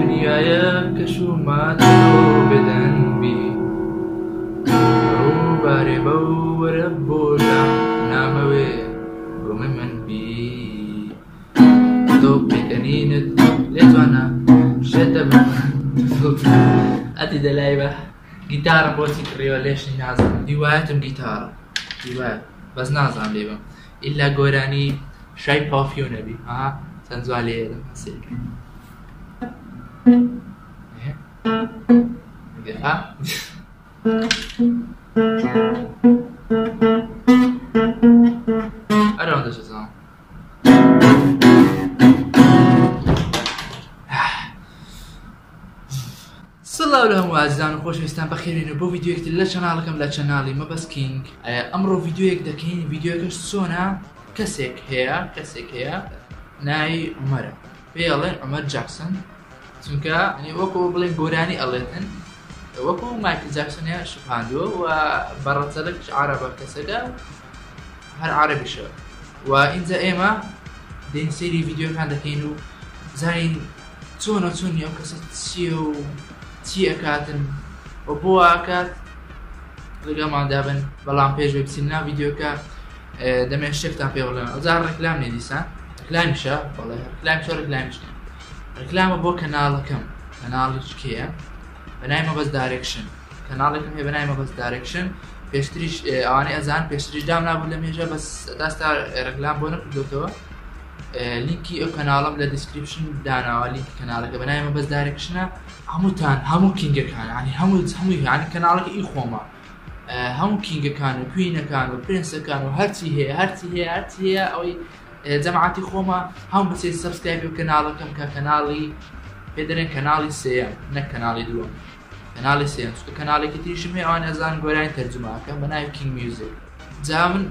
دنیایە کەشومانە بێدەنبی ڕووبارێ بەو وەرە بۆدا نامەوێ ڕۆمە منبی تۆ پێکەنینت لێتوانە شێتە بە ئەتی دەلای بە گیتارم بۆچی کڕیوە لێشنی نازانم دیوایەتم گیتارە دیوایەت بەس نازانم لێ بم ئیلا گۆرانی شای پافیۆ نەبی چەند جوان لێدەم هەسێکە ئەرەوە دەشەزانم سڵاو لە هەموو ئازیزان و خۆشەویستان بەخێربێنن بۆ ڤیدیۆیەکتر لە چەناڵەکەم لە چەناڵی مەبەست کینگ ئەمڕۆ ڤیدیۆیەک دەکەین ڤیدیۆەکەش چۆنە کەسێک هەیە ناوی عومەرە پێی ئەڵێن عومەر جاکسۆن چونکە وەکو بڵێن گۆرانی ئەڵێتن وەکو مایکل جاکسۆنیان شوپاندووە و بەڕەچەلک عەرەبە کەسەکە هەر عەرەبیشە و ئینجا ئێمە دێین سەیری ڤیدیۆکان دەکەین و زانین چۆنە چۆنی ئەو کەسە چییە و چی ئەکاتن و بۆ ئاکات لەگەڵمان دابن بەڵام پێش بێ بچین ناو ڤیدیۆکە دەمێن شتێکتان پێ بڵێن ئەوجار ڕێکلام نێ دیسان ڕێکلامیشە بەڵێ ڕێکلامیشە ڕێکلامیش نێ ڕێکلامە بۆ کەناڵەکەم کەناڵیش کێیە بەنای مەبەست دایرێکشن کەناڵێکم هەیە بەنای مەبەست دایرێکشن پێشتریش ئەوانەی ئەزان پێشتریش دام نابوو لە مێژە بەس داستا ڕێکلام بۆ نەکردوتەوە لینکی ئەو کەناڵەم لە دیسکریپشن داناوە لینکی کەناڵەکە بەنای مەبەست دایرێکشنە هەمووتان هەموو کینگەکان ینی هەمووی ینی کەناڵەکە ئی خۆمە هەموو کینگەکان و کوینەکان و پرنسەکان و هەرچی هەیە ئەوەی جەماعەتی خۆمە هەموو بچێت سەبسکرایب و کەناڵەکەم کە کەناڵی پێدەرێن کەناڵی سێیەم نەک کەناڵی دووەم کەناڵی سێیەم چونکە کەناڵێکی تریشم هەیە ئەوان ئەزان گۆرانی تەرجمەکەم بە ناوی کینگ میوزیک جا من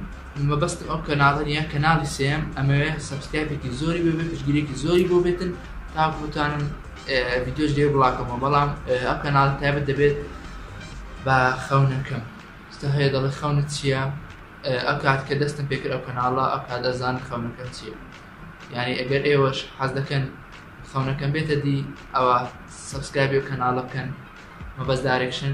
مەبەستم ئەو کەناڵە نیە کەناڵی سێیەم ئەمەوێ سەبسکرایبێکی زۆری بێ پشتگیرێکی زۆری بۆ بێتن تاکو بتوانم ڤیدیۆش لێ بڵاکەمەوە بەڵام ئەو کەناڵ تایبەت دەبێت بە خەونەکەم ستا هەیە دەڵێ خەونت چییە ئەو کات کە دەستم پێکرد ئەو کەناڵە ئەو کات دەزان خەونەکەم چییە یعنی ئەگەر ئێوەش حەز دەکەن خەونەکەم بێتە دی ئەوە سەبسکرایبی و کەناڵە بکەن مەبەست دایرێکشن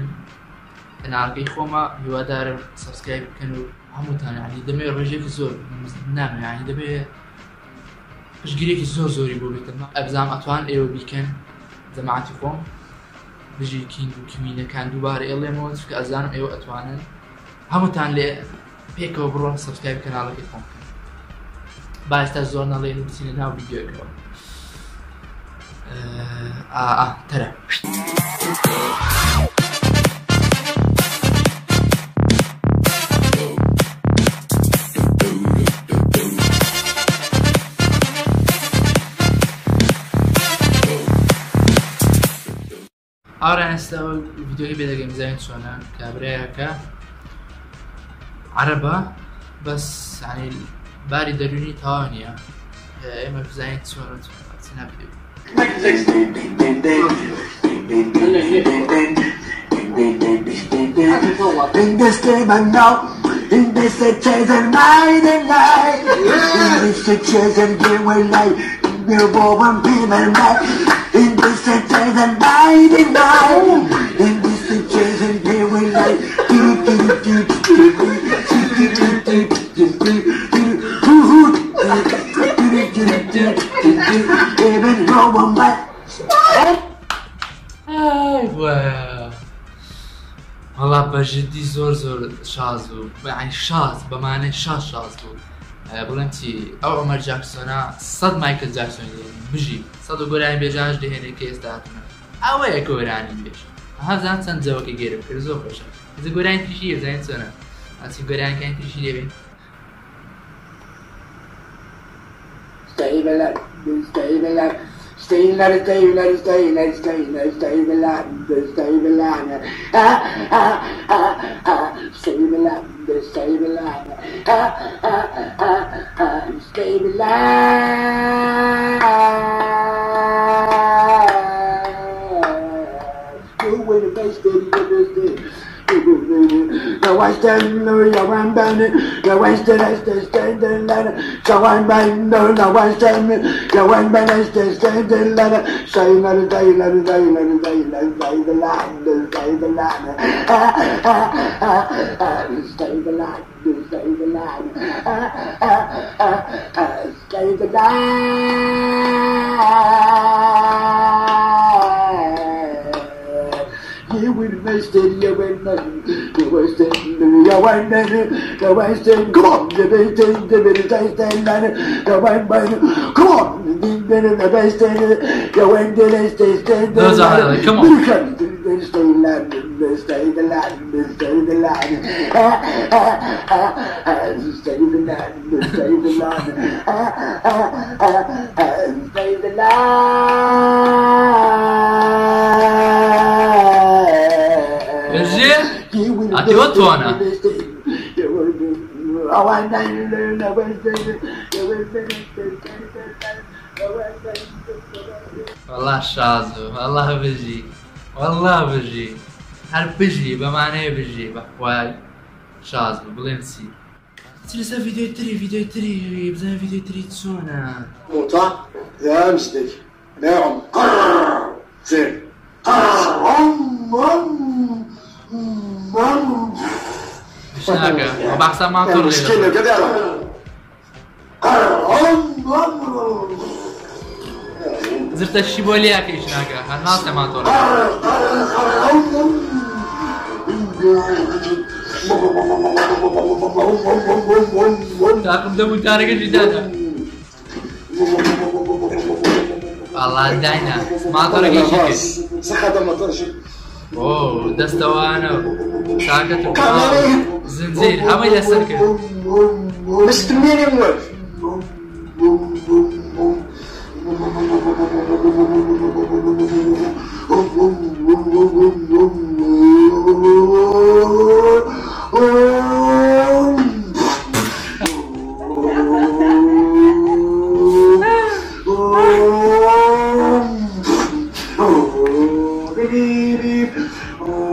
کەناڵەکەی خۆمە هیوادارم سەبسکرایب بکەن و هەمووتان ینی دەمێ ڕێژێکی زۆر نامێ ینی دەبێ پشتگیرێکی زۆری بۆ بێتن ئەبزام ئەتوان ئێوە بیکەن جەماعەتی خۆم بژی کینگ و کوینەکان دووبارە ئێڵێمەوە چونکە ئەزانم ئێوە ئەتوانن هەمووتان لێ پێکەوە بڕۆن سەبسکرایب کەناڵەکەی خۆم بکەن با ئێستا زۆر نەڵێن و بچینە ناو ڤیدیۆیەکەوە تەرە ئاڕیان ئێستا ڤیدیۆی بێدەگەین بزانین چۆنە کابرایەکە عەرەبە بەس ینی باری دەرونی تەواو نییە ئێمە بزانین چۆنە چنا ڤیدیۆ In this century and mighty now, in this century and here we lie. Even no one back. والله بجدی زۆر شاز بوو ینی شاز بەمانەی شاز بوو بڵێم چی ئەو عومەر جاکسۆنە 100 مایکل جاکسۆن بژی 100 گۆرانیبێژاش دەهێنێ کە ئێستا هاتوونە ئەوەیە گۆرانیبێژ هەزان چەند جەوەکە گێرم کرد زۆر خۆشە هەز گۆرانی تریشی بزانین چۆنە ئەچی گۆرانیەکانی تریشی لێبێن No والله شازو والله بجي والله بجي هر بجي بمعنى بجي بخواي شازو بلنسي تلسا فيديو تري بزن فيديو تري تسونا موطا يا مستك نعم زين شناقة وبحسن ما تطور مسكينة كده زرت الشيبوليا كي شناقة الناس ما تطور تاقم دمو تارك جدادا والله داينا ما طرق يشكي سخد المطر شو اوه دستوانا ساكت زنزير هم الى السركة بس تمين يموت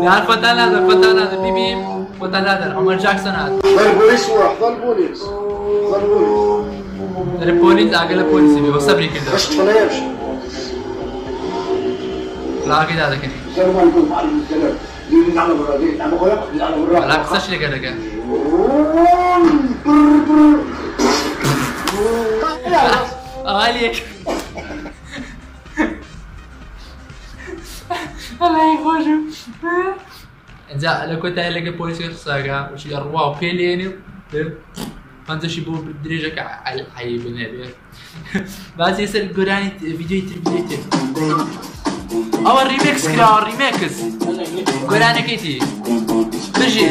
يعني فتان هذا بيبيم فتان هذا عمر جاكسون هذا البوليس واحد البوليس البوليس اقل البوليس بي وصبري كده باش تفنيش لا كده هذا كده لا قصش لك هذا عليك الله يخوشو انزا لو كنت قايل لك البوليس يخصاك وش يروى وبيليني فانت شي بو بدريجك على الحي بالنبي بس يصير قراني فيديو او الريميكس كلا الريميكس قراني كيتي بجي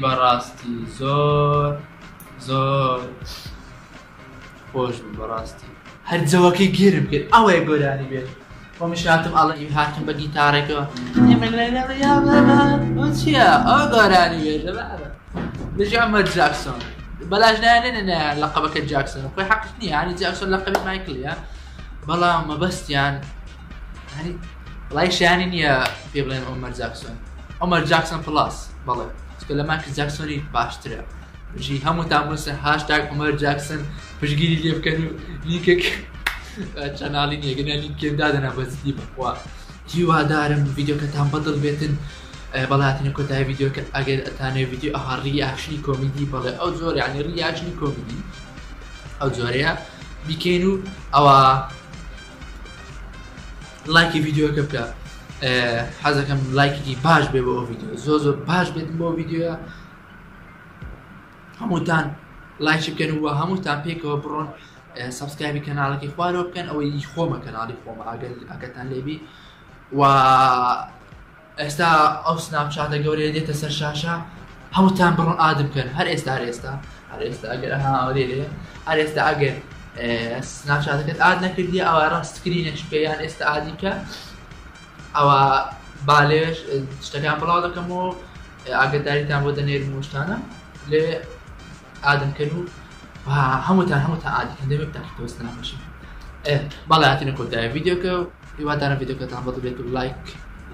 بەڕاستی زۆر زۆر خۆش بوو بەڕاستی هەر جەوەکەی گێرم کرد ئەوەیە گۆرانی بێت خۆمیش هاتم ئەڵێ هاتم بە گیتارێکەوە چییە ئەو گۆرانی بێژە دەژی ئەمە جاکسۆن بەلاش نایانێنە لەقەبەکە جاکسۆن خۆی حەقش نییە ینی جاکسۆن لەقەبی مایکڵە بەڵام مەبەستیان ینی وڵای شیانی نییە پێ بڵێن عومەر جاکسۆن عومەر جاکسۆن پڵاس بەڵێ چکە لە مایکل جاکسۆنی باشترە بژی هەمووتان بووسە هاشتاگ عومەر جاکسۆن پشگیری لێ بکەن و لیکێک چەناڵی نیەگەنە لیکێم دادەنا بەزیدی بخوا هیوادارم ڤیدیۆکەتان بەدڵ بێتن بەڵاتنە کۆتایی ڤیدیۆکە ئەگەر ئەتانێ ڤیدیۆ ئەها ڕیاکشنی کۆمیدی بەڵێ ئەو زۆر یعنی ڕیاکشنی کۆمیدی ئەو جۆرەیە بیکەین و ئەوە لایکی ڤیدیۆکە بکە حەزەکەم لایکێکی باش بێ بۆ ئەو ڤیدیۆ زۆر باش بێتن بۆ ئەو ڤیدیۆە هەمووتان لایکی بکەن و هەمووتان پێکەوە بڕۆن سەبسکرایبی کەناڵەکەی خوارەوە بکەن ئەوەی خۆمە کەناڵی خۆمە ئەگەتان لێبی و ئێستا ئەو سناپچاتە گەورەیە دێتە سەر شاشە هەمووتان بڕۆن ئادم بکەن هەر ئێستا هەر ئێستا ئەگەر ئەوێ هەر ئێستا ئەگەر سناپچاتەکەت ئاد نەکردیە ئەوە ڕاستکرینێش پێیان ئێستا ئادیکە ئەوە بالێش شتەکان بڵاو دەکەمەوە ئاگداریتان بۆ دەنێرم وشتانە لێ ئادمکەن و هەمووتان ئادیکەن دەبێت تاکیتەوەست نامەشن بەڵێ هاتینە کۆتایی ڤیدیۆکە و هیوادارم ڤیدیۆکەتان بەدڵ بێت و لایک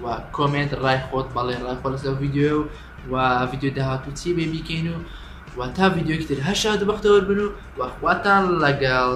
و کۆمنت ڕای خۆت بەڵێ ڕای خۆ لەسەر ڤیدیۆ و ڤیدیۆ داهاتوو چی بێ بیکەین و تا ڤیدیۆکی تر هەشاد بەختەوە بن و خواتان لەگەڵ